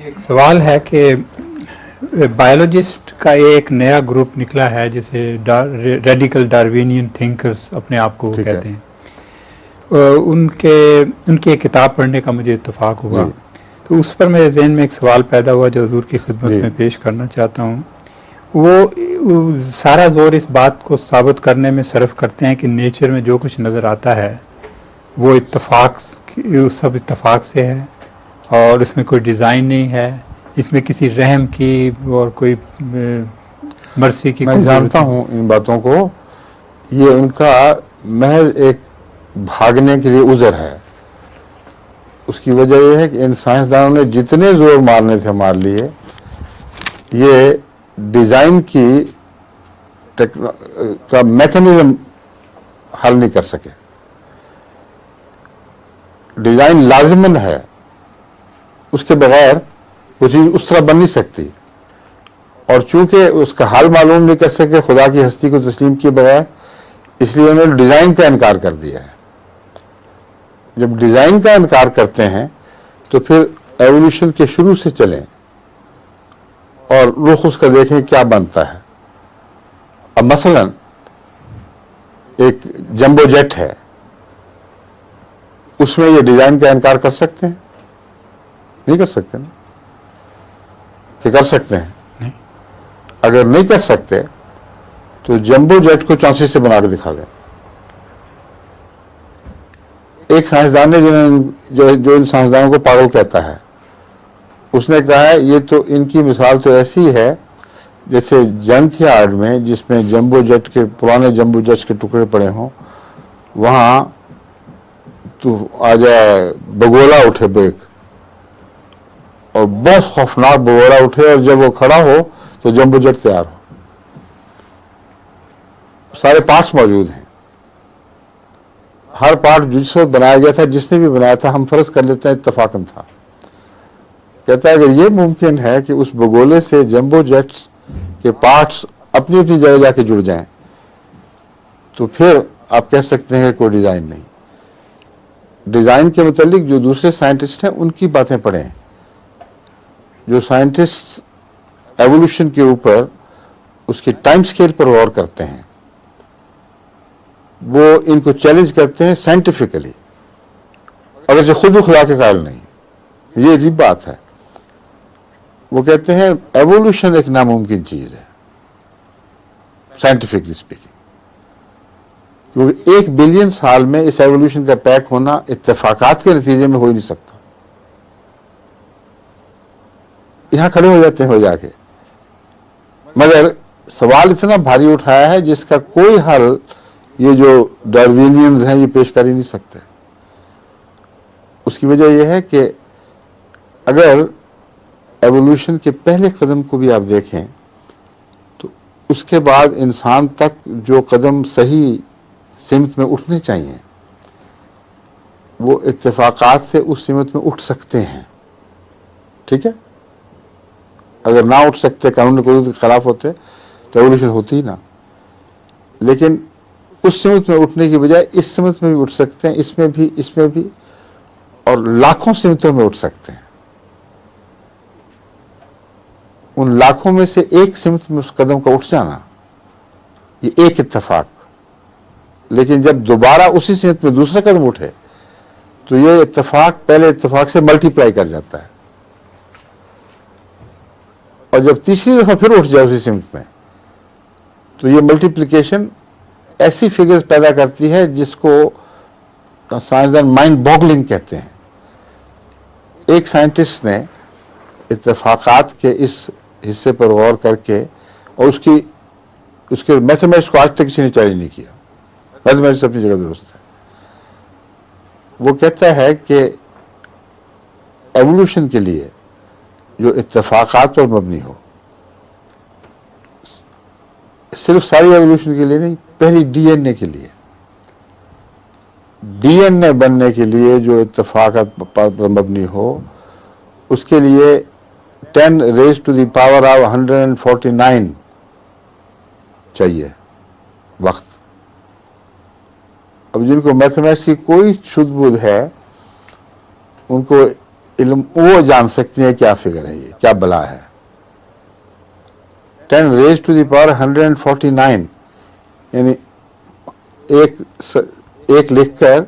एक सवाल है कि बायोलॉजिस्ट का एक नया ग्रुप निकला है जिसे रेडिकल डार्विनियन थिंकर्स अपने आप को ठीक कहते है। हैं। उनकी एक किताब पढ़ने का मुझे इत्तेफाक हुआ, जी तो उस पर मेरे जहन में एक सवाल पैदा हुआ जो हुजूर की खिदमत जी में पेश करना चाहता हूँ। वो सारा जोर इस बात को साबित करने में सर्फ करते हैं कि नेचर में जो कुछ नज़र आता है वो सब इत्तेफाक से है और इसमें कोई डिज़ाइन नहीं है, इसमें किसी रहम की और कोई मर्सी की मैं कोई जानता ज़रूरत नहीं। हूँ इन बातों को। ये उनका महज एक भागने के लिए उज़र है। उसकी वजह यह है कि इन साइंसदानों ने जितने जोर मारने थे मार लिए, ये डिज़ाइन का मैकेनिज्म हल नहीं कर सके। डिज़ाइन लाजिमन है, उसके बगैर वो चीज़ उस तरह बन नहीं सकती। और चूंकि उसका हल मालूम नहीं कर सके खुदा की हस्ती को तस्लीम किए बगैर, इसलिए उन्होंने डिज़ाइन का इनकार कर दिया है। जब डिज़ाइन का इनकार करते हैं तो फिर एवोल्यूशन के शुरू से चलें और रुख उसका देखें क्या बनता है। अब मसलन एक जंबो जेट है, उसमें ये डिज़ाइन का इनकार कर सकते हैं? नहीं कर सकते ना, कि कर सकते हैं? नहीं। अगर नहीं कर सकते तो जंबो जेट को चांसी से बना के दिखा दें। एक साइंसदान ने जो इन साइंसदानों को पागल कहता है, उसने कहा है ये तो इनकी मिसाल तो ऐसी है जैसे जंग यार्ड में जिसमें जंबो जेट के पुराने जंबो जेट्स के टुकड़े पड़े हों, वहां तो आ जाए बगोला उठे बेक, और बहुत खौफनाक बगोला उठे, और जब वो खड़ा हो तो जंबो जेट तैयार हो। सारे पार्ट्स मौजूद हैं, हर पार्ट जिस वक्त बनाया गया था, जिसने भी बनाया था, हम फर्ज कर लेते हैं इत्तफाकन था। कहता है अगर ये मुमकिन है कि उस बगोले से जंबो जेट्स के पार्ट्स अपनी अपनी जगह जाके जुड़ जाएं, तो फिर आप कह सकते हैं कि कोई डिज़ाइन नहीं। डिज़ाइन के मुतालिक जो दूसरे साइंटिस्ट हैं उनकी बातें पढ़ें। जो साइंटिस्ट एवोल्यूशन के ऊपर उसके टाइम स्केल पर गौर करते हैं, वो इनको चैलेंज करते हैं साइंटिफिकली, अगर जो खुद खुदा के कायल नहीं। ये अजीब बात है। वो कहते हैं एवोल्यूशन एक नामुमकिन चीज है साइंटिफिकली स्पीकिंग, क्योंकि 1 बिलियन साल में इस एवोल्यूशन का पैक होना इत्तेफाकात के नतीजे में हो ही नहीं सकता। यहां खड़े हो जाते हैं हो जाके, मगर सवाल इतना भारी उठाया है जिसका कोई हल ये जो डार्विनियंस हैं ये पेश कर ही नहीं सकते। उसकी वजह यह है कि अगर एवोल्यूशन के पहले कदम को भी आप देखें तो उसके बाद इंसान तक जो कदम सही सिमत में उठने चाहिए वो इत्तेफाकात से उस सिमत में उठ सकते हैं। ठीक है, अगर ना उठ सकते, कानून कुदरत के खिलाफ होते तो एवोल्यूशन होती ही ना। लेकिन उस सिमत में उठने की बजाय इस सिमत में भी उठ सकते हैं, इसमें भी और लाखों सिमतों में उठ सकते हैं। उन लाखों में से एक सिमत में उस कदम का उठ जाना ये एक इत्तेफाक, लेकिन जब दोबारा उसी सिमत में दूसरा कदम उठे तो ये इत्तेफाक पहले इत्तेफाक से मल्टीप्लाई कर जाता है, और जब तीसरी दफा फिर उठ जाए उसी सिमत में तो ये मल्टीप्लिकेशन ऐसी फिगर्स पैदा करती है जिसको साइंसदान माइंड बॉगलिंग कहते हैं। एक साइंटिस्ट ने इत्तेफाकात के इस हिस्से पर गौर करके और उसके मैथमेटिक्स को आज तक किसी ने चैलेंज नहीं किया। मैथमेटिक्स अपनी जगह दुरुस्त है। वो कहता है कि एवोल्यूशन के लिए जो इत्तेफाकात पर मबनी हो, सिर्फ सारी एवोल्यूशन के लिए नहीं, पहली डीएनए के लिए, डीएनए बनने के लिए जो इत्तेफाकात पर मबनी हो, उसके लिए 10 raise to the power of 149 चाहिए वक्त। अब जिनको मैथमेटिक्स की कोई शुद्ध बुद्ध है उनको इल्म वो जान सकते हैं क्या फिगर है, ये क्या बला है। 10 रेज टू द पावर 149, यानी एक लिखकर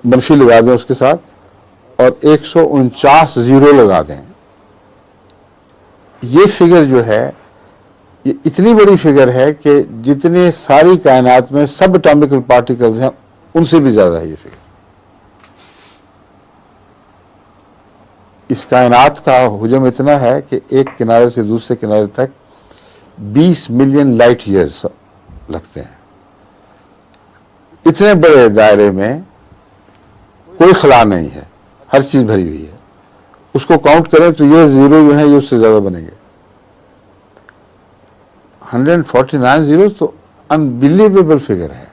मनफी लगा दें उसके साथ और 149 जीरो लगा दें। ये फिगर जो है ये इतनी बड़ी फिगर है कि जितने सारी कायनात में सब एटॉमिकल पार्टिकल्स हैं उनसे भी ज्यादा है ये फिगर। इस कायनात का हुजम इतना है कि एक किनारे से दूसरे किनारे तक 20 मिलियन लाइट ईयर्स लगते हैं। इतने बड़े दायरे में कोई खला नहीं है, हर चीज भरी हुई है। उसको काउंट करें तो ये जीरो जो है ये उससे ज्यादा बनेंगे। 149 जीरो तो अनबिलीवेबल फिगर है।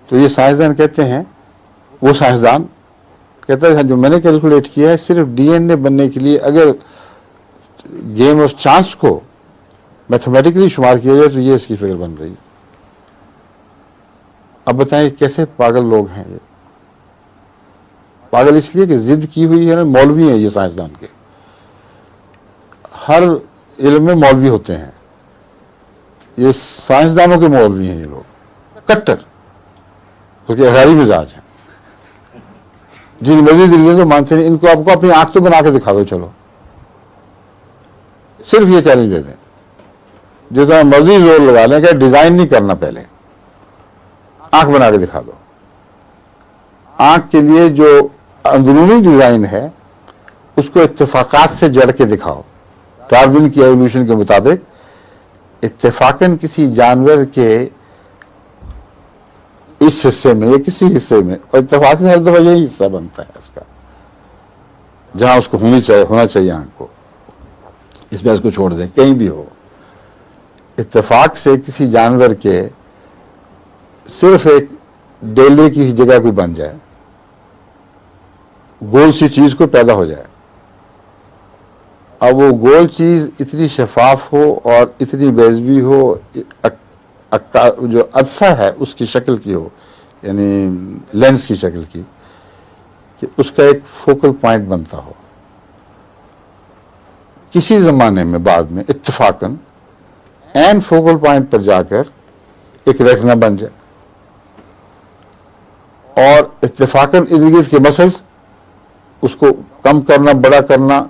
तो ये साइंसदान कहते हैं, वो साइंसदान कहता है जो मैंने कैलकुलेट किया है सिर्फ डीएनए बनने के लिए अगर गेम ऑफ चांस को मैथमेटिकली शुमार किया जाए तो ये इसकी फिगर बन रही है। अब बताएं कैसे पागल लोग हैं ये। पागल इसलिए कि जिद की हुई है ना, मौलवी हैं ये साइंसदान के, हर इल्म में मौलवी होते हैं। ये साइंसदानों के मौलवी हैं ये लोग, कट्टर, क्योंकि हरारी मिजाज है। जिन मर्जी दिल्ली तो मानते नहीं, इनको आपको अपनी आंख तो बना के दिखा दो, चलो सिर्फ ये चैलेंज दे दें, जितना मर्जी जोर लगा लें कि डिजाइन नहीं करना, पहले आंख बना के दिखा दो। आंख के लिए जो अंदरूनी डिजाइन है उसको इत्तेफाकात से जड़ के दिखाओ। डार्विन की एवोल्यूशन के मुताबिक इत्तेफाकन किसी जानवर के इस हिस्से में या किसी हिस्से में, और इत्तेफाक से हर दफा यही हिस्सा बनता है उसका जहां उसको होना चाहिए आंख को, इसमें इसको छोड़ दें कहीं भी हो। इत्तेफाक से किसी जानवर के सिर्फ एक डेले की जगह कोई बन जाए, गोल सी चीज को पैदा हो जाए। अब वो गोल चीज इतनी शफाफ हो और इतनी बेजबी हो, जो अदसा है उसकी शक्ल की हो, यानी लेंस की शक्ल की, कि उसका एक फोकल पॉइंट बनता हो। किसी जमाने में बाद में इत्तेफाकन एंड फोकल पॉइंट पर जाकर एक रेटिना बन जाए और इत्तेफाकन इर्द गिर्द के मसल्स उसको कम करना, बड़ा करना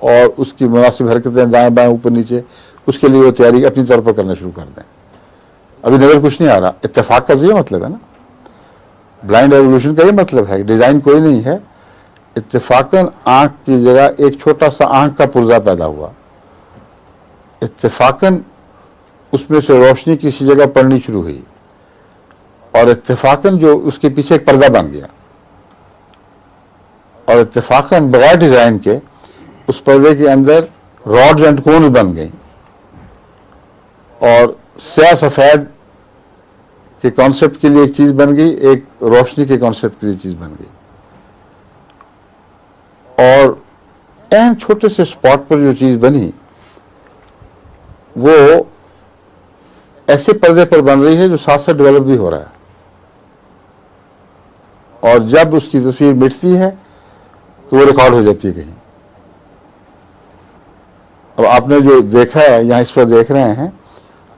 और उसकी मुनासिब हरकतें दाएं बाएं ऊपर नीचे, उसके लिए वो तैयारी अपनी तौर पर करना शुरू कर दें। अभी नजर कुछ नहीं आ रहा। इत्तेफाक का तो ये मतलब है ना, ब्लाइंड एवोल्यूशन का ये मतलब है, डिजाइन कोई नहीं है। इत्तेफाकन आंख की जगह एक छोटा सा आंख का पुर्जा पैदा हुआ, इत्तेफाकन उसमें से रोशनी किसी जगह पड़नी शुरू हुई और इत्तेफाकन जो उसके पीछे एक पर्दा बन गया और इत्तेफाकन बगैर डिजाइन के उस पर्दे के अंदर रॉड्स एंड कोन बन गई और स्याह सफेद के कॉन्सेप्ट के लिए एक चीज बन गई, एक रोशनी के कॉन्सेप्ट के लिए चीज बन गई। और एन छोटे से स्पॉट पर जो चीज बनी वो ऐसे पर्दे पर बन रही है जो साथ साथ डेवलप भी हो रहा है, और जब उसकी तस्वीर मिटती है तो वो रिकॉर्ड हो जाती है कहीं। अब आपने जो देखा है यहां इस पर देख रहे हैं,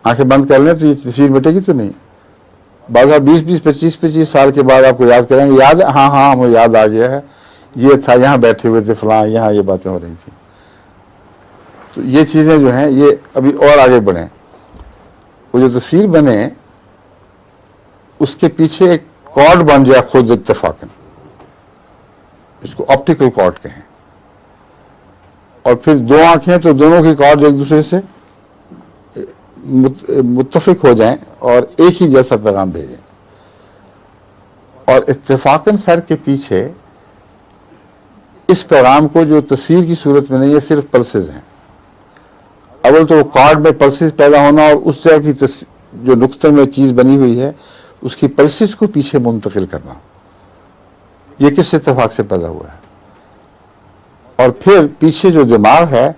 आंखें बंद कर लें तो ये तस्वीर मिटेगी तो नहीं। बाद 20-20, 25-25 साल के बाद आपको याद करेंगे, याद है, हाँ हाँ हमें याद आ गया है, ये था, यहाँ बैठे हुए थे फलां, यहाँ ये बातें हो रही थी। तो ये चीजें जो हैं ये अभी और आगे बढ़े। वो जो तस्वीर बने उसके पीछे एक कॉर्ड बन जाए खुद इत्तेफाकन, इसको ऑप्टिकल कॉर्ड कहें, और फिर दो आंखें तो दोनों की कॉर्ड एक दूसरे से मुत्तफिक हो जाएं और एक ही जैसा पैगाम भेजें। और इत्तेफाकन सर के पीछे इस पैगाम को जो तस्वीर की सूरत में नहीं है, सिर्फ पल्सेस हैं। अव्वल तो कॉर्ड में पल्सेस पैदा होना और उस जगह की जो नुक्ते में चीज बनी हुई है उसकी पल्सेस को पीछे मुंतकिल करना, ये किस इत्तेफाक से पैदा हुआ है। और फिर पीछे जो दिमाग है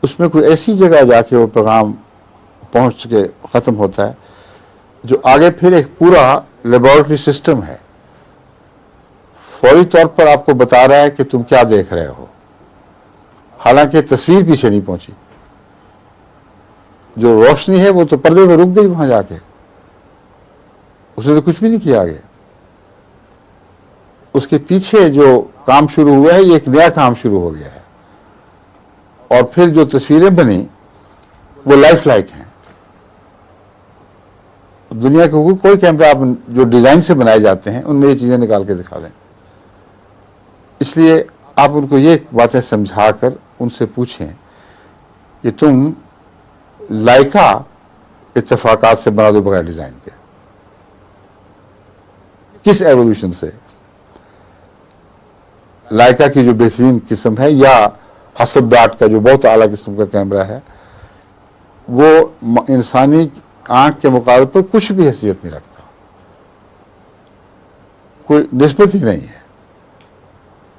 उसमें कोई ऐसी जगह जाके वो पैगाम पहुंच के खत्म होता है जो आगे फिर एक पूरा लेबोरेटरी सिस्टम है, फौरी तौर पर आपको बता रहा है कि तुम क्या देख रहे हो, हालांकि तस्वीर पीछे नहीं पहुंची। जो रोशनी है वो तो पर्दे में रुक गई वहां जाके, उसने तो कुछ भी नहीं किया आगे। उसके पीछे जो काम शुरू हुआ है, ये एक नया काम शुरू हो गया है। और फिर जो तस्वीरें बनी वो लाइफ लाइक हैं। दुनिया के कोई कैमरा आप जो डिजाइन से बनाए जाते हैं उनमें ये चीजें निकाल के दिखा दें। इसलिए आप उनको ये बातें समझाकर उनसे पूछें कि तुम लाइका इत्तेफाकात से बना दो बगैर डिजाइन के, किस एवोल्यूशन से? लाइका की जो बेहतरीन किस्म है या हसब्याट का जो बहुत आला किस्म का कैमरा है, वो इंसानी आंख के मुकाबले पर कुछ भी हैसियत नहीं रखता, कोई निस्बत ही नहीं है।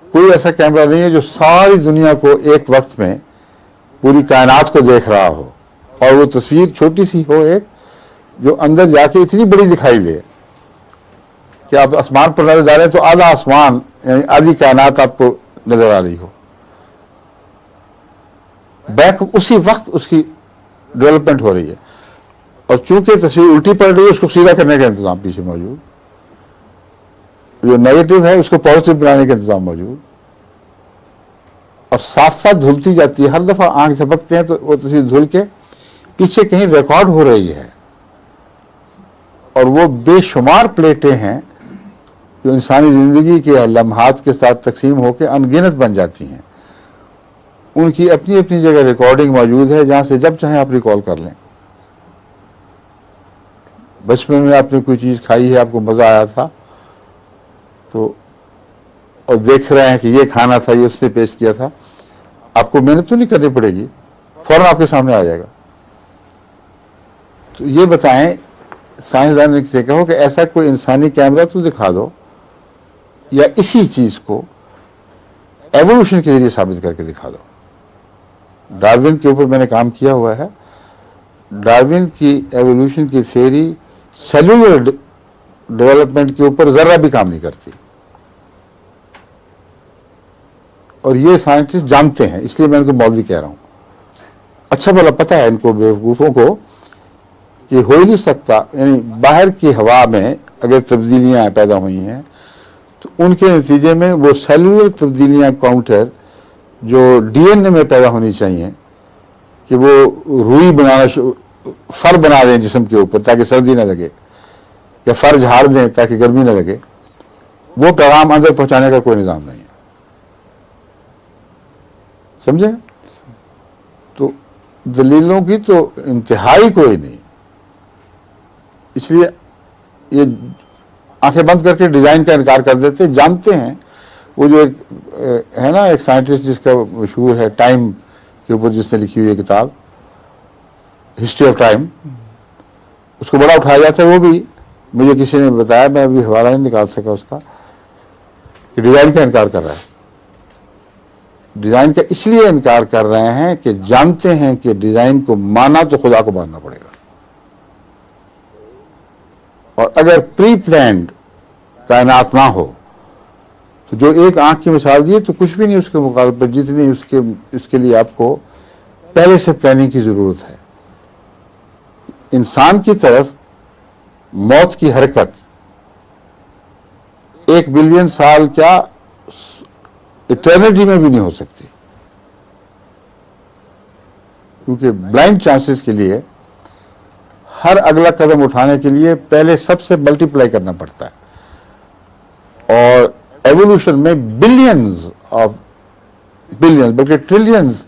कोई ऐसा कैमरा नहीं है जो सारी दुनिया को एक वक्त में पूरी कायनात को देख रहा हो और वो तस्वीर छोटी सी हो एक, जो अंदर जाके इतनी बड़ी दिखाई दे कि आप आसमान पर नजर जा रहे हैं तो आधा आसमान यानी आधी कायनात आपको नजर आ रही हो। बैक उसी वक्त उसकी डेवलपमेंट हो रही है और चूंकि तस्वीर उल्टी पड़ रही है उसको सीधा करने का इंतजाम पीछे मौजूद, जो नेगेटिव है उसको पॉजिटिव बनाने का इंतजाम मौजूद, और साथ साथ धुलती जाती है। हर दफा आंख झपकते हैं तो वो तस्वीर धुल के पीछे कहीं रिकॉर्ड हो रही है। और वो बेशुमार प्लेटें हैं जो इंसानी जिंदगी के लम्हात के साथ तकसीम होकर अनगिनत बन जाती हैं। उनकी अपनी अपनी जगह रिकॉर्डिंग मौजूद है जहां से जब चाहें आप रिकॉल कर लें। बचपन में आपने कोई चीज खाई है, आपको मजा आया था, तो और देख रहे हैं कि ये खाना था, ये उसने पेश किया था, आपको मेहनत तो नहीं करनी पड़ेगी, फौरन आपके सामने आ जाएगा। तो ये बताएं, साइंसदान से कहो कि ऐसा कोई इंसानी कैमरा तो दिखा दो या इसी चीज को एवोल्यूशन के जरिए साबित करके दिखा दो। डार्विन के ऊपर मैंने काम किया हुआ है। डार्विन की एवोल्यूशन की थियरी सेलुलर डेवलपमेंट के ऊपर जरा भी काम नहीं करती और ये साइंटिस्ट जानते हैं, इसलिए मैं इनको मौलवी कह रहा हूं। अच्छा भला पता है इनको बेवकूफों को कि हो ही नहीं सकता, यानी बाहर की हवा में अगर तब्दीलियां पैदा हुई हैं तो उनके नतीजे में वो सेलुलर तब्दीलियां काउंटर जो डीएनए में पैदा होनी चाहिए कि वो रुई बनाना, फर बना दें जिस्म के ऊपर ताकि सर्दी ना लगे, या फर झाड़ दें ताकि गर्मी ना लगे, वो पैगाम अंदर पहुंचाने का कोई निजाम नहीं है। समझे? तो दलीलों की तो इंतहाई कोई नहीं। इसलिए ये आंखें बंद करके डिजाइन का इनकार कर देते। जानते हैं वो जो एक है ना, एक साइंटिस्ट जिसका मशहूर है टाइम के ऊपर जिसने लिखी हुई है किताब हिस्ट्री ऑफ टाइम, उसको बड़ा उठाया जाता है। वो भी मुझे किसी ने बताया, मैं अभी हवाला नहीं निकाल सका उसका, कि डिजाइन का इनकार कर रहा है। डिजाइन का इसलिए इनकार कर रहे हैं कि जानते हैं कि डिजाइन को माना तो खुदा को मानना पड़ेगा, और अगर प्री प्लान्ड कायनात ना हो तो जो एक आंख की मिसाल दी तो कुछ भी नहीं उसके मुकाबले पर, जितनी उसके लिए आपको पहले से प्लानिंग की जरूरत है। इंसान की तरफ मौत की हरकत 1 बिलियन साल क्या इटर्निटी में भी नहीं हो सकती, क्योंकि ब्लाइंड चांसेस के लिए हर अगला कदम उठाने के लिए पहले सबसे मल्टीप्लाई करना पड़ता है। और एवोल्यूशन में बिलियंस ऑफ बिलियंस बल्कि ट्रिलियंस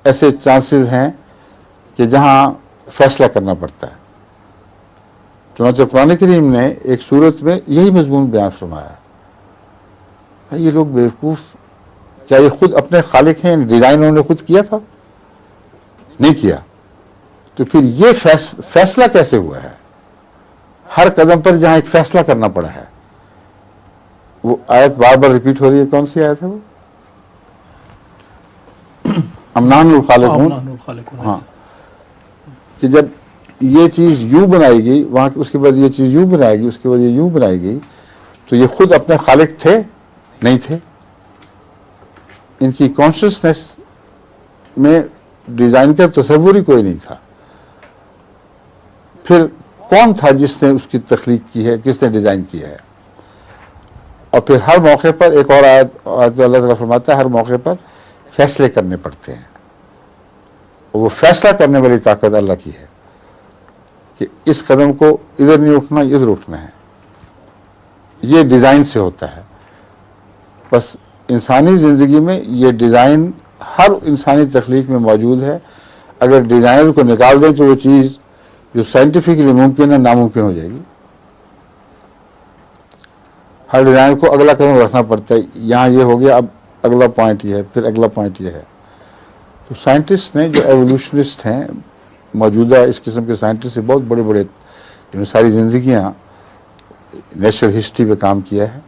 ऐसे चांसेस हैं कि जहां फैसला करना पड़ता है। चुनांचे कुरान करीम ने एक सूरत में यही मजमून बयान फरमाया। भाई ये लोग बेवकूफ, क्या ये खुद अपने खालिक हैं? डिजाइन उन्होंने खुद किया था? नहीं किया। तो फिर ये फैसला कैसे हुआ है? हर कदम पर जहां एक फैसला करना पड़ा है। वो आयत बार बार रिपीट हो रही है, कौन सी आयत है वो? अमनानुल खालिकून। हाँ, कि जब ये चीज यूं बनाएगी वहां, उसके बाद ये चीज यूं बनाएगी, उसके बाद ये यूं बनाएगी, तो ये खुद अपने खालिक थे नहीं थे। इनकी कॉन्शियसनेस में डिजाइन का तस्वुर ही कोई नहीं था। फिर कौन था जिसने उसकी तख्लीक की है, किसने डिजाइन किया है? और फिर हर मौके पर एक और आयत अल्लाह ताला फरमाता है, हर मौके पर फैसले करने पड़ते हैं। वो फैसला करने वाली ताकत अल्लाह की है कि इस कदम को इधर नहीं उठना, इधर उठना है। ये डिजाइन से होता है। बस इंसानी जिंदगी में ये डिजाइन हर इंसानी तख्लीक में मौजूद है। अगर डिजाइनर को निकाल दें तो वो चीज़ जो साइंटिफिकली मुमकिन है नामुमकिन हो जाएगी। हर डिजाइनर को अगला कदम रखना पड़ता है। यहाँ ये हो गया, अब अगला पॉइंट ये है, फिर अगला पॉइंट ये है। तो साइंटिस्ट ने, जो एवोल्यूशनिस्ट हैं, मौजूदा इस किस्म के साइंटिस्ट से बहुत बड़े बड़े, जिन्होंने सारी जिंदगियाँ नेचुरल हिस्ट्री पे काम किया है,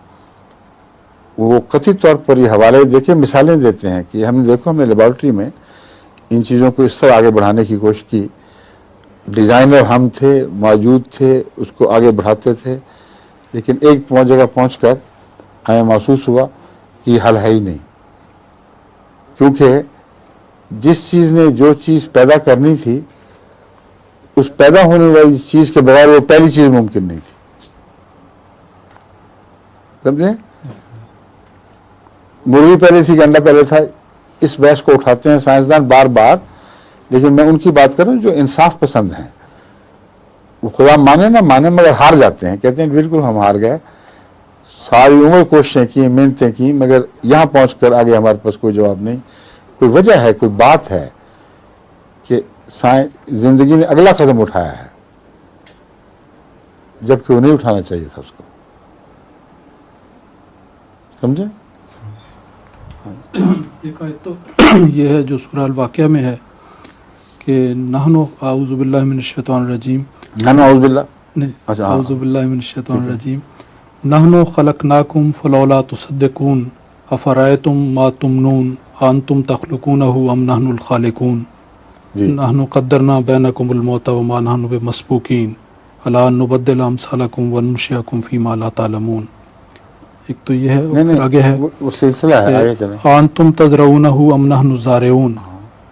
वो कथित तौर पर ये हवाले देके मिसालें देते हैं कि हमने देखो, हमने लेबॉर्ट्री में इन चीज़ों को इस तरह आगे बढ़ाने की कोशिश की। डिज़ाइनर हम थे, मौजूद थे, उसको आगे बढ़ाते थे, लेकिन एक जगह पहुंचकर हमें महसूस हुआ कि हल है ही नहीं। क्योंकि जिस चीज़ ने जो चीज़ पैदा करनी थी, उस पैदा होने वाली चीज़ के बगैर वो पहली चीज़ मुमकिन नहीं थी। समझे? मुर्गी पहले थी कि अंडा पहले था? इस बहस को उठाते हैं साइंसदान बार बार, लेकिन मैं उनकी बात कर रहा हूँ जो इंसाफ पसंद हैं। वो खुदा माने ना माने मगर हार जाते हैं, कहते हैं बिल्कुल हम हार गए, सारी उम्र कोशिशें की, मेहनतें की, मगर यहाँ पहुंचकर आगे हमारे पास कोई जवाब नहीं। कोई वजह है, कोई बात है कि जिंदगी ने अगला कदम उठाया है जबकि वो नहीं उठाना चाहिए था उसको। समझे? एक आयत तो ये है जो सूरह अल-वाक़िया में है कि नहनु आऊज़ु बिल्लाहि मिनश शैतानिर रजीम, नहनु आऊज़ु बिल्लाह, नहीं अच्छा, आऊज़ु बिल्लाहि मिनश शैतानिर रजीम, नहनु खलक़नाकुम फलौला तुसद्दिक़ून अफ़रअयतुम मा तुमनून अंतुम तख़लुक़ूनहु अम नहनुल ख़ालिक़ून नहनु क़द्दरना बैनकुमुल मौता व मा नहनु बिमस्बूक़ीन अला नुबद्दिल अमसालकुम व नुनश्शिअकुम फ़ीमा ला तालमून। एक तो ये है, नहीं, आगे है वो सिलसिला है, आगे चलें। अंतुम तज़रऊनहु अम नहनु ज़ारिऊन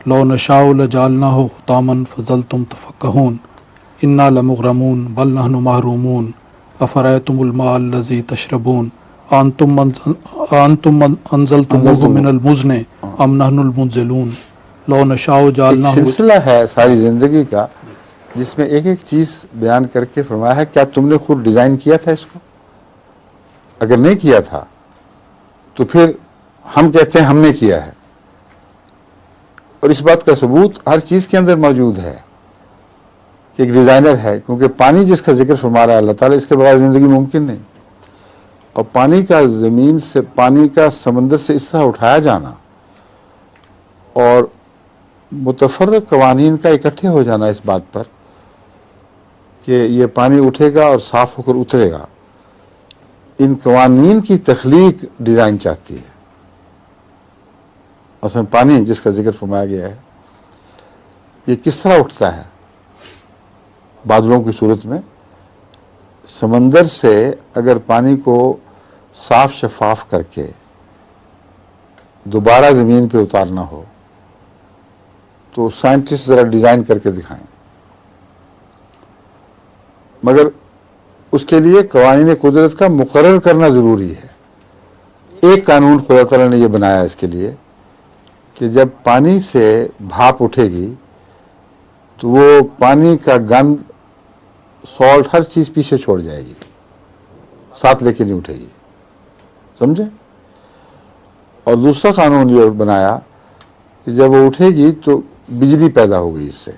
लौ नशाउ लजालनाहु हुतामन फज़लतुम तफ़क्कहून इन्ना लमुग़रमून बल नहनु महरूमून अफ़रअयतुमुल मा अल्लज़ी तशरबून अंतुम अंज़लतुमूहु मिनल मुज़्नि अम नहनुल मुनज़िलून लौ नशाउ जालनाहु। सिलसिला है सारी जिंदगी का, जिसमें एक एक चीज बयान करके फरमाया है, क्या तुमने खुद डिजाइन किया था इसको? अगर नहीं किया था तो फिर हम कहते हैं हमने किया है। और इस बात का सबूत हर चीज के अंदर मौजूद है कि एक डिजाइनर है, क्योंकि पानी जिसका जिक्र फरमा रहा है अल्लाह ताला, इसके बगैर जिंदगी मुमकिन नहीं। और पानी का जमीन से, पानी का समंदर से इस तरह उठाया जाना और मुतफर्रिक कवानीन का इकट्ठे हो जाना इस बात पर कि ये पानी उठेगा और साफ होकर उतरेगा, इन कवानीन की तख्लीक डिजाइन चाहती है। असल पानी जिसका जिक्र फरमाया गया है, ये किस तरह उठता है? बादलों की सूरत में। समंदर से अगर पानी को साफ शफाफ करके दोबारा ज़मीन पे उतारना हो तो साइंटिस्ट ज़रा डिज़ाइन करके दिखाएं, मगर उसके लिए कवानीन कुदरत का मुकर्रर करना ज़रूरी है। एक कानून खुदा ताला ने यह बनाया इसके लिए कि जब पानी से भाप उठेगी तो वो पानी का गंध, सॉल्ट, हर चीज़ पीछे छोड़ जाएगी, साथ लेके नहीं उठेगी। समझे? और दूसरा कानून ये बनाया कि जब वो उठेगी तो बिजली पैदा होगी इससे।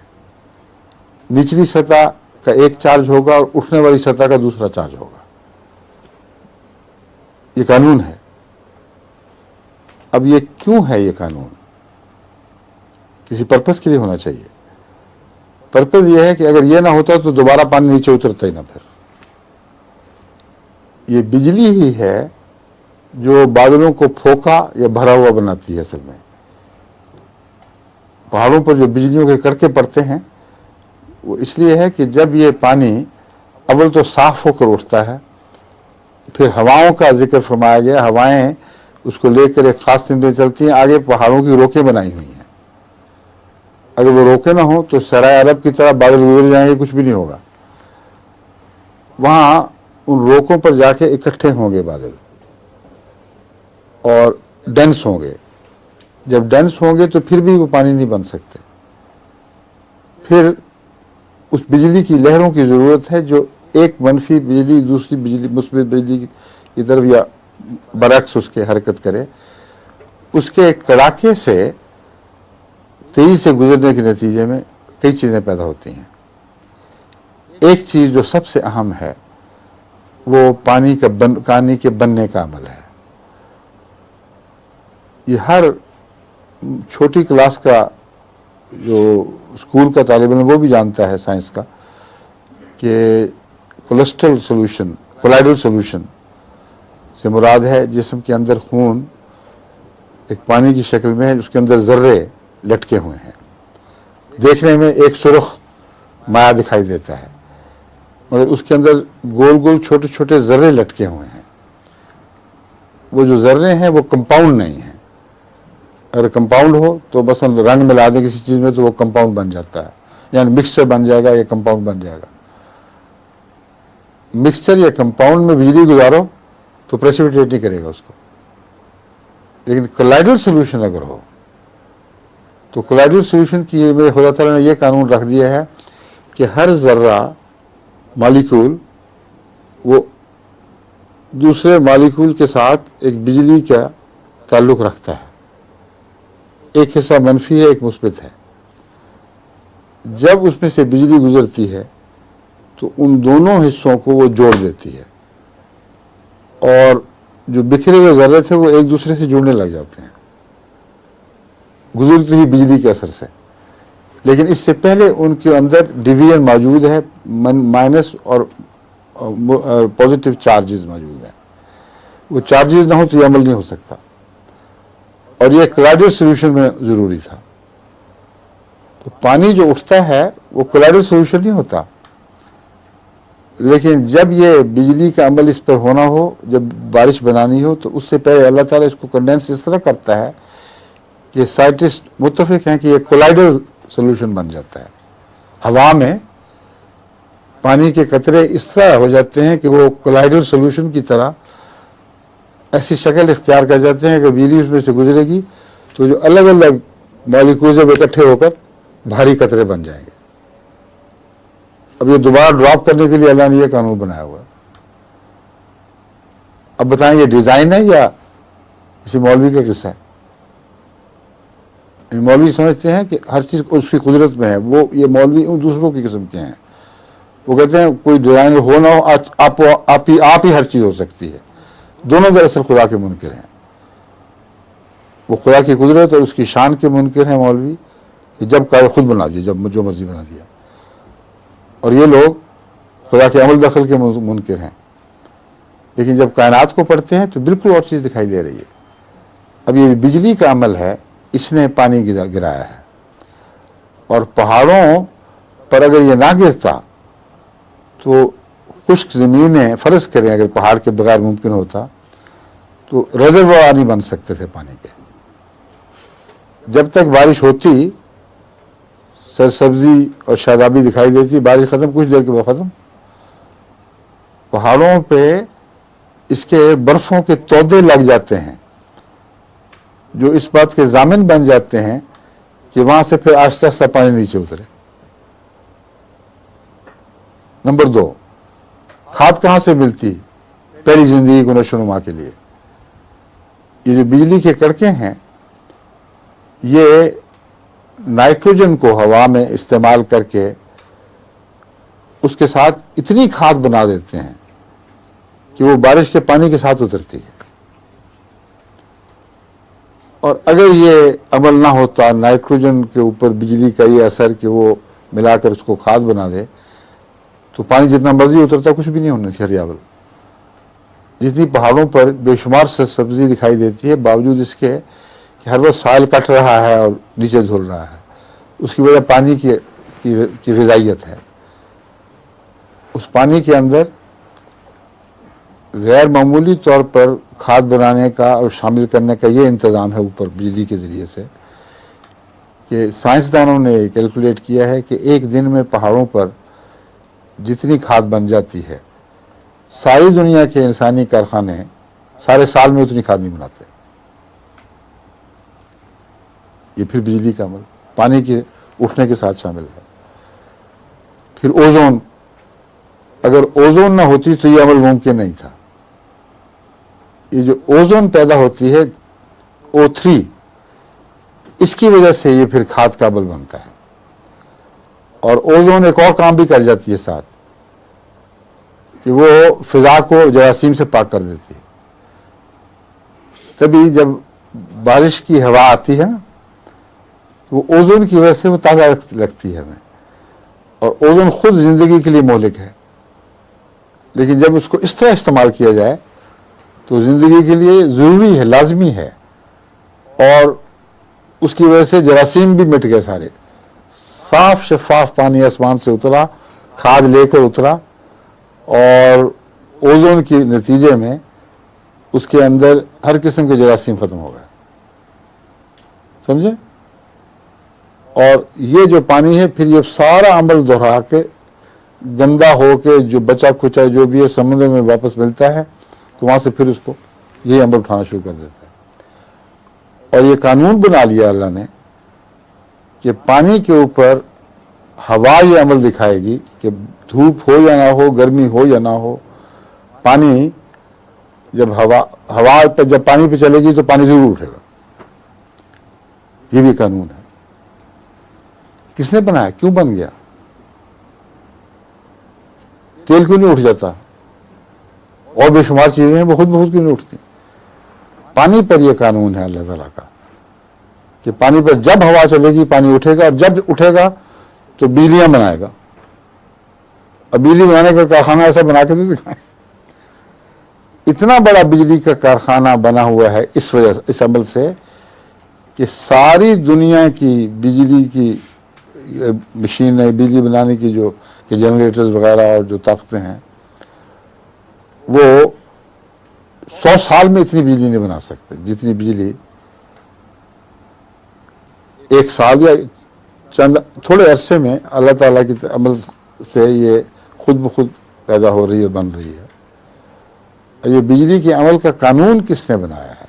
निचली सतह का एक चार्ज होगा और उठने वाली सतह का दूसरा चार्ज होगा। ये कानून है। अब ये क्यों है? ये कानून किसी पर्पस के लिए होना चाहिए। पर्पस ये है कि अगर ये ना होता तो दोबारा पानी नीचे उतरता ही ना। फिर ये बिजली ही है जो बादलों को फोका या भरा हुआ बनाती है। असल में पहाड़ों पर जो बिजलियों के कड़के पड़ते हैं वो इसलिए है कि जब ये पानी अव्वल तो साफ होकर उठता है, फिर हवाओं का जिक्र फरमाया गया। हवाएं उसको लेकर एक खास टेम्परेचर चलती हैं। आगे पहाड़ों की रोकें बनाई हुई हैं, अगर वो रोके ना हो तो सराय अरब की तरह बादल गुजर जाएंगे, कुछ भी नहीं होगा। वहां उन रोकों पर जाके इकट्ठे होंगे बादल और डेंस होंगे। जब डेंस होंगे तो फिर भी वो पानी नहीं बन सकते। फिर उस बिजली की लहरों की जरूरत है जो एक मनफी बिजली दूसरी बिजली मुस्बित बिजली की तरफ या बरक्स उसके हरकत करे। उसके कड़ाके से तेजी से गुजरने के नतीजे में कई चीजें पैदा होती हैं। एक चीज जो सबसे अहम है वो पानी के बनने का अमल है। ये हर छोटी क्लास का जो स्कूल का तालिब इल्म वो भी जानता है साइंस का कि कोलाइडल सोल्यूशन से मुराद है जिस्म के अंदर खून एक पानी की शक्ल में है, उसके अंदर जर्रे लटके हुए हैं। देखने में एक सुर्ख माया दिखाई देता है मगर उसके अंदर गोल गोल छोटे छोटे जर्रे लटके हुए हैं। वो जो जर्रे हैं वो कंपाउंड नहीं है। अगर कंपाउंड हो तो बस हम रंग मिला दें किसी चीज में तो वो कंपाउंड बन जाता है, यानी मिक्सचर बन जाएगा या कंपाउंड बन जाएगा। मिक्सचर या कंपाउंड में बिजली गुजारो तो प्रेसिपिटेट नहीं करेगा उसको। लेकिन कोलाइडल सोल्यूशन अगर हो तो कोलाइडल सोल्यूशन की में खुदा ताला ने यह कानून रख दिया है कि हर जर्रा मॉलिक्यूल वो दूसरे मॉलिक्यूल के साथ एक बिजली का ताल्लुक रखता है। एक हिस्सा मनफी है, एक मुस्बित है। जब उसमें से बिजली गुजरती है तो उन दोनों हिस्सों को वो जोड़ देती है और जो बिखरे हुए जर्रे थे वो एक दूसरे से जुड़ने लग जाते हैं गुजरती हुई बिजली के असर से। लेकिन इससे पहले उनके अंदर डिवीजन मौजूद है, माइनस और पॉजिटिव चार्जेस मौजूद हैं। वो चार्जेस ना हो तो ये अमल नहीं हो सकता और ये कोलाइडल सोल्यूशन में जरूरी था। तो पानी जो उठता है वो कोलाइडल सोल्यूशन नहीं होता। लेकिन जब ये बिजली का अमल इस पर होना हो, जब बारिश बनानी हो, तो उससे पहले अल्लाह ताला इसको कंडेंस इस तरह करता है कि साइंटिस्ट मुत्तफिक हैं कि ये कोलाइडल सोल्यूशन बन जाता है। हवा में पानी के कतरे इस तरह हो जाते हैं कि वो कोलाइडल सोल्यूशन की तरह ऐसी शक्ल इख्तियार कर जाते हैं कि बिजली उसमें से गुजरेगी तो जो अलग अलग मॉलिक्यूल जब इकट्ठे होकर भारी कतरे बन जाएंगे। अब ये दोबारा ड्रॉप करने के लिए अल्लाह ने यह कानून बनाया हुआ है। अब बताएं ये डिजाइन है या किसी मौलवी का किस्सा है? मौलवी समझते हैं कि हर चीज उसकी कुदरत में है। वो ये मौलवी उन दूसरों की किस्म के हैं। वो कहते हैं कोई डिजाइन हो ना हो, आप ही हर चीज हो सकती है। दोनों दरअसल खुदा के मुनकिर हैं। वो खुदा की कुदरत और उसकी शान के मुनकिर हैं मौलवी कि जब कहा खुद बना दिया, जब जो मर्जी बना दिया। और ये लोग खुदा के अमल दखल के मुनकिर हैं। लेकिन जब कायनात को पढ़ते हैं तो बिल्कुल और चीज दिखाई दे रही है। अब ये बिजली का अमल है, इसने पानी गिराया है और पहाड़ों पर अगर ये ना गिरता तो खुश्क ज़मीनें, फर्ज करें अगर पहाड़ के बगैर मुमकिन होता तो रिजर्वोयर नहीं बन सकते थे पानी के। जब तक बारिश होती सरसब्जी और शादाबी दिखाई देती, बारिश खत्म, कुछ देर के बाद खत्म। पहाड़ों पे इसके बर्फों के तौदे लग जाते हैं जो इस बात के जामिन बन जाते हैं कि वहां से फिर आस्ता आस्ता पानी नीचे उतरे। नंबर 2, खाद कहां से मिलती? पहली जिंदगी को नशोनुमा के लिए ये जो बिजली के कड़के हैं ये नाइट्रोजन को हवा में इस्तेमाल करके उसके साथ इतनी खाद बना देते हैं कि वो बारिश के पानी के साथ उतरती है। और अगर ये अमल ना होता, नाइट्रोजन के ऊपर बिजली का ये असर कि वो मिलाकर उसको खाद बना दे, तो पानी जितना मर्जी उतरता कुछ भी नहीं होना चाहिए हरियावल। जितनी पहाड़ों पर बेशुमार सब्जी दिखाई देती है, बावजूद इसके कि हर वक्त साइल कट रहा है और नीचे धुल रहा है, उसकी वजह पानी की ग़िज़ाइयत है। उस पानी के अंदर गैर मामूली तौर पर खाद बनाने का और शामिल करने का ये इंतज़ाम है ऊपर बिजली के ज़रिए से कि साइंसदानों ने कैलकुलेट किया है कि एक दिन में पहाड़ों पर जितनी खाद बन जाती है, सारी दुनिया के इंसानी कारखाने सारे साल में उतनी खाद नहीं बनाते। ये फिर बिजली का अमल पानी के उठने के साथ शामिल है। फिर ओजोन, अगर ओजोन ना होती तो ये अमल मुमकिन नहीं था। ये जो ओजोन पैदा होती है O3, इसकी वजह से ये फिर खाद का अमल बनता है। और ओजोन एक और काम भी कर जाती है साथ कि वो फिजा को जरासीम से पाक कर देती है। तभी जब बारिश की हवा आती है ना, वो ओजोन की वजह से वो ताज़ा लगती है हमें। और ओजोन खुद जिंदगी के लिए मोहलिक है, लेकिन जब उसको इस तरह इस्तेमाल किया जाए तो जिंदगी के लिए ज़रूरी है, लाजमी है। और उसकी वजह से जरासीम भी मिट गए सारे। साफ शफाफ पानी आसमान से उतरा, खाद लेकर उतरा, और ओजोन के नतीजे में उसके अंदर हर किस्म के जरासीम खत्म हो गए। समझे? और ये जो पानी है फिर ये सारा अमल दोहरा के गंदा हो के जो बचा खुचा जो भी है समुद्र में वापस मिलता है, तो वहां से फिर उसको ये अमल उठाना शुरू कर देता है। और ये कानून बना लिया अल्लाह ने कि पानी के ऊपर हवा ये अमल दिखाएगी कि धूप हो या ना हो, गर्मी हो या ना हो, पानी जब हवा पे जब पानी पे चलेगी तो पानी जरूर उठेगा। ये भी कानून है। किसने बनाया? क्यों बन गया? तेल क्यों नहीं उठ जाता? और बेशुमार चीजें हैं, वो खुद बहुत क्यों नहीं उठती? पानी पर यह कानून है अल्लाह ताला का कि पानी पर जब हवा चलेगी पानी उठेगा, और जब उठेगा तो बिजलियां बनाएगा। अब बिजली बनाने का कारखाना ऐसा बना के तो दिखाएं। इतना बड़ा बिजली का कारखाना बना हुआ है इस वजह से, इस अमल से कि सारी दुनिया की बिजली की मशीन है, बिजली बनाने की जो कि जनरेटर्स वगैरह और जो ताकतें हैं, वो 100 साल में इतनी बिजली नहीं बना सकते जितनी बिजली एक साल या चंद थोड़े अरसे में अल्लाह ताला की अमल से ये खुद ब खुद पैदा हो रही है, बन रही है। ये बिजली के अमल का कानून किसने बनाया है?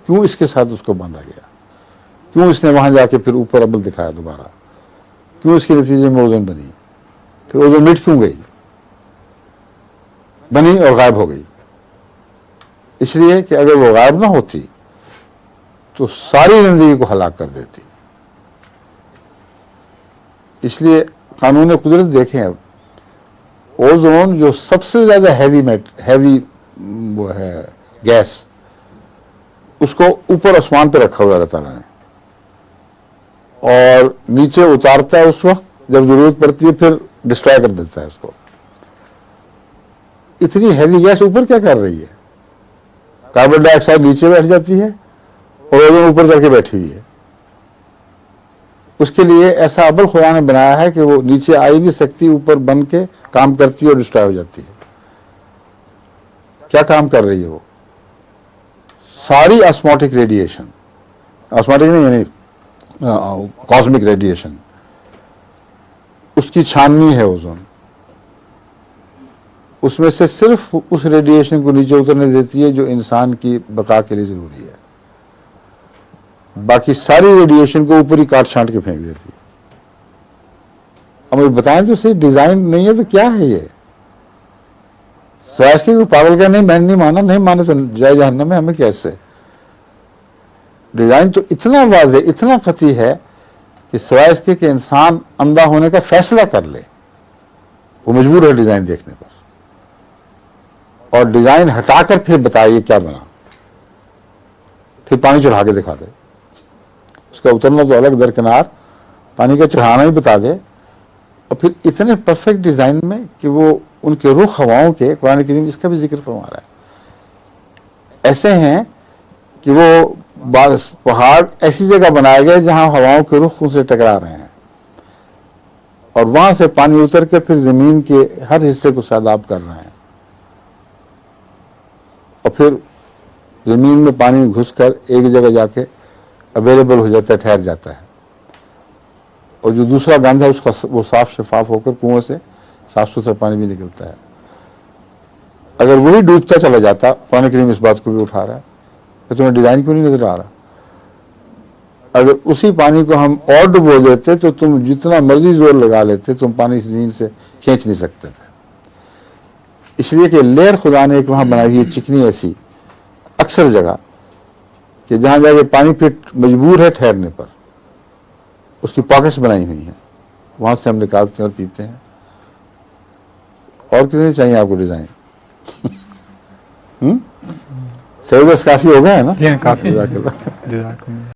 क्यों इसके साथ उसको बांधा गया? क्यों इसने वहां जाके फिर ऊपर अमल दिखाया दोबारा? क्यों इसके नतीजे में ओजोन बनी? फिर ओजोन मिट क्यों गई? बनी और गायब हो गई। इसलिए कि अगर वो गायब ना होती तो सारी जिंदगी को हलाक कर देती। इसलिए कानून कुदरत देखें। अब ओजोन जो सबसे ज्यादा हैवी वो है गैस, उसको ऊपर आसमान पे रखा हुआ अल्लाह ताला ने, और नीचे उतारता है उस वक्त जब जरूरत पड़ती है, फिर डिस्ट्रॉय कर देता है उसको। इतनी हैवी गैस ऊपर क्या कर रही है? कार्बन डाइऑक्साइड नीचे बैठ जाती है और ओजोन ऊपर जाके बैठी हुई है। उसके लिए ऐसा अमल खुदा ने बनाया है कि वो नीचे आ ही नहीं सकती, ऊपर बन के काम करती है और डिस्ट्रॉय हो जाती है। क्या काम कर रही है वो? सारी ऑस्मोटिक रेडिएशन, ऑस्मोटिक नहीं यानी कॉस्मिक रेडिएशन, उसकी छाननी है ओजोन। उसमें से सिर्फ उस रेडिएशन को नीचे उतरने देती है जो इंसान की बका के लिए जरूरी है। बाकी सारी रेडिएशन को ऊपर ही काट छांट के फेंक देती है। अब मुझे बताएं तो सही, डिजाइन नहीं है तो क्या है ये? सवाल के पागल का नहीं, मैंने नहीं माना, नहीं माने तो जाए जहन्नम में, हमें कैसे? डिजाइन तो इतना वाज़े, इतना कती है कि सवाल इसके कि इंसान अंधा होने का फैसला कर ले, वो मजबूर है डिजाइन देखने पर, और डिजाइन हटाकर फिर बताइए क्या बना, फिर पानी चढ़ा के दिखा दे। उसका उतरना तो अलग दरकिनार, पानी का चढ़ाना ही बता दे। और फिर इतने परफेक्ट डिजाइन में कि वो उनके रुख हवाओं के, कुरान करीम इसका भी जिक्र फरमा रहा है, ऐसे हैं कि वो पहाड़ ऐसी जगह बनाए गए जहां हवाओं के रुख उनसे टकरा रहे हैं, और वहां से पानी उतर के फिर जमीन के हर हिस्से को सैलाब कर रहे हैं। और फिर जमीन में पानी घुसकर एक जगह जाके अवेलेबल हो जाता है, ठहर जाता है, और जो दूसरा गंध है उसका वो साफ शफाफ होकर कुएं से साफ सुथरा पानी भी निकलता है। अगर वही डूबता चला जाता, कुरान करीम इस बात को भी उठा रहा है कि तुम्हें डिजाइन क्यों नहीं नजर आ रहा, अगर उसी पानी को हम और डुबो देते तो तुम जितना मर्जी जोर लगा लेते, तुम पानी जमीन से खींच नहीं सकते थे। इसलिए कि लेयर खुदा ने एक वहां बनाई हुई चिकनी ऐसी अक्सर जगह कि जहां जाके पानी फिर मजबूर है ठहरने पर, उसकी पॉकेट्स बनाई हुई हैं, वहां से हम निकालते हैं और पीते हैं। और कितने चाहिए आपको डिजाइन? सही, काफी हो गया है ना? काफी। जज़ाकल्लाह।